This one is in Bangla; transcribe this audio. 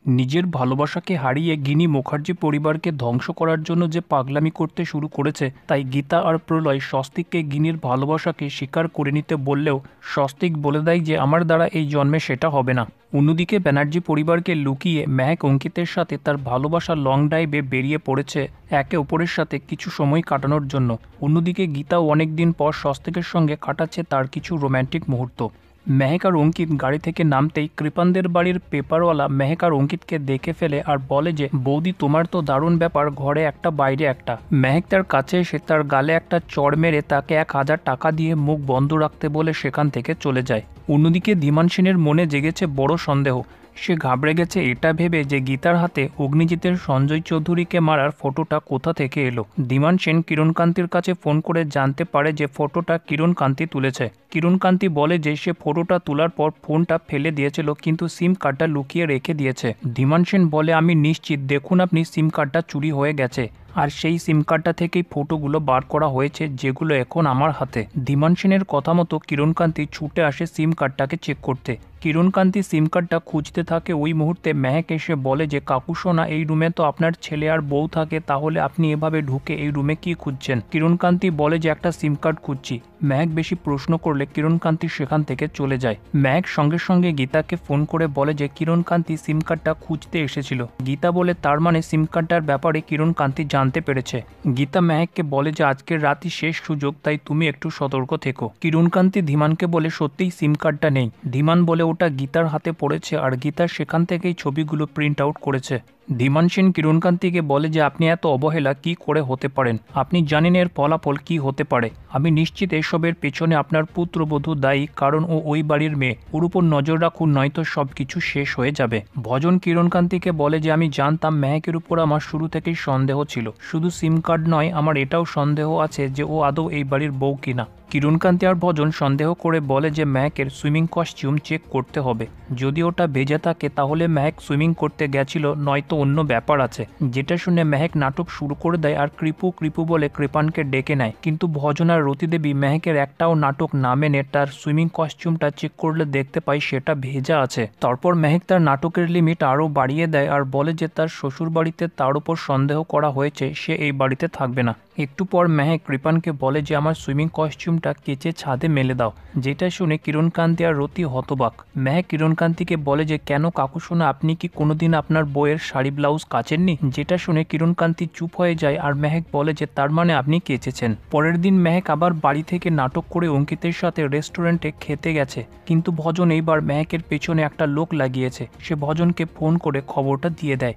নিজের ভালোবাসাকে হারিয়ে গিনি মুখার্জি পরিবারকে ধ্বংস করার জন্য যে পাগলামি করতে শুরু করেছে, তাই গীতা আর প্রলয় স্বস্তিককে গিনির ভালোবাসাকে স্বীকার করে নিতে বললেও স্বস্তিক বলে দেয় যে আমার দ্বারা এই জন্মে সেটা হবে না। অন্যদিকে ব্যানার্জি পরিবারকে লুকিয়ে মেহেক অঙ্কিতের সাথে তার ভালোবাসা লং ড্রাইভে বেরিয়ে পড়েছে একে অপরের সাথে কিছু সময় কাটানোর জন্য। অন্যদিকে গীতাও অনেকদিন পর স্বস্তিকের সঙ্গে কাটাচ্ছে তার কিছু রোম্যান্টিক মুহূর্ত। মেহেক আর অঙ্কিত গাড়ি থেকে নামতেই কৃপানদের বাড়ির পেপারওয়ালা মেহেক আর অঙ্কিতকে দেখে ফেলে আর বলে যে বৌদি, তোমার তো দারুণ ব্যাপার, ঘরে একটা বাইরে একটা। মেহেক তার কাছে এসে তার গালে একটা চড় মেরে তাকে 1,000 টাকা দিয়ে মুখ বন্ধ রাখতে বলে সেখান থেকে চলে যায়। অন্যদিকে ধীমান সেনের মনে জেগেছে বড় সন্দেহ। সে ঘাবড়ে গেছে এটা ভেবে যে গীতার হাতে অগ্নিজিতের সঞ্জয় চৌধুরীকে মারার ফটোটা কোথা থেকে এলো। ধীমান সেন কিরণকান্তির কাছে ফোন করে জানতে পারে যে ফটোটা কিরণকান্তি তুলেছে। কিরণকান্তি বলে যে সে ফটোটা তোলার পর ফোনটা ফেলে দিয়েছিল, কিন্তু সিম কার্ডটা লুকিয়ে রেখে দিয়েছে। ধীমান সেন বলে আমি নিশ্চিত, দেখুন আপনি, সিম কার্ডটা চুরি হয়ে গেছে আর সেই সিম কার্ডটা থেকেই ফটোগুলো বার করা হয়েছে যেগুলো এখন আমার হাতে। ধীমান সেনের কথা মতো কিরণকান্তি ছুটে আসে সিম কার্ডটাকে চেক করতে। কিরণকান্তি সিম কার্ডটা খুঁজতে থাকে। ওই মুহূর্তে মেহেক এসে বলে যে কাকু সোনা, এই রুমে তো আপনার ছেলে আর বউ থাকে, তাহলে আপনি এভাবে ঢুকে এই রুমে কি খুঁজছেন? কিরণকান্তি বলে যে একটা সিম কার্ড খুঁজছি। মেহেক বেশি প্রশ্ন করলে কিরণকান্তি সেখান থেকে চলে যায়। মেহেক সঙ্গে সঙ্গে গীতাকে ফোন করে বলে যে কিরণকান্তি সিম কার্ডটা খুঁজতে এসেছিল। গীতা বলে তার মানে সিম কার্ডটার ব্যাপারে কিরণকান্তি জানতে পেরেছে। গীতা মেহেককে বলে যে আজকের রাতই শেষ সুযোগ, তাই তুমি একটু সতর্ক থেকো। কিরণকান্তি ধীমানকে বলে সত্যিই সিম কার্ডটা নেই। ধীমান বলে ওটা গীতার হাতে পড়েছে আর গীতা সেখান থেকেই ছবিগুলো প্রিন্ট আউট করেছে। ধীমান সেন কিরণকান্তিকে বলে যে আপনি এত অবহেলা কি করে হতে পারেন? আপনি জানেন এর ফলাফল কি হতে পারে। আমি নিশ্চিত এসবের পেছনে আপনার পুত্রবধূ দায়ী, কারণ ও ওই বাড়ির মেয়ে। ওর উপর নজর রাখুন, নয়তো সবকিছু শেষ হয়ে যাবে। ভজন কিরণকান্তিকে বলে যে আমি জানতাম মেহেকের উপর আমার শুরু থেকেই সন্দেহ ছিল। শুধু সিম কার্ড নয়, আমার এটাও সন্দেহ আছে যে ও আদৌ এই বাড়ির বউ কিনা। কিরণকান্তি আর ভজন সন্দেহ করে বলে যে মেহেকের সুইমিং কস্টিউম চেক করতে হবে। যদি ওটা ভেজা থাকে তাহলে মেহেক সুইমিং করতে গেছিল, নয়তো অন্য ব্যাপার আছে। যেটা শুনে মেহেক নাটক শুরু করে দেয় আর কৃপু কৃপু বলে কৃপানকে ডেকে নেয়। কিন্তু ভজন আর রতিদেবী মেহেকের একটাও নাটক না মেনে তার সুইমিং কস্টিউমটা চেক করলে দেখতে পায় সেটা ভেজা আছে। তারপর মেহেক তার নাটকের লিমিট আরও বাড়িয়ে দেয় আর বলে যে তার শ্বশুর বাড়িতে তার উপর সন্দেহ করা হয়েছে, সে এই বাড়িতে থাকবে না। একটু পর মেহেক কৃপানকে বলে যে আমার সুইমিং কস্টিউমটা কেচে ছাদে মেলে দাও। যেটা শুনে কিরণকান্তি আর রতি হতবাক। মেহেক কিরণকান্তিকে বলে যে কেন কাকু সোনা, আপনি কি কোনোদিন আপনার বইয়ের শাড়ি ব্লাউজ কাচেননি? যেটা শুনে কিরণকান্তি চুপ হয়ে যায় আর মেহেক বলে যে তার মানে আপনি কেচেছেন। পরের দিন মেহেক আবার বাড়ি থেকে নাটক করে অঙ্কিতের সাথে রেস্টুরেন্টে খেতে গেছে, কিন্তু ভজন এইবার মেহেকের পেছনে একটা লোক লাগিয়েছে। সে ভজনকে ফোন করে খবরটা দিয়ে দেয়।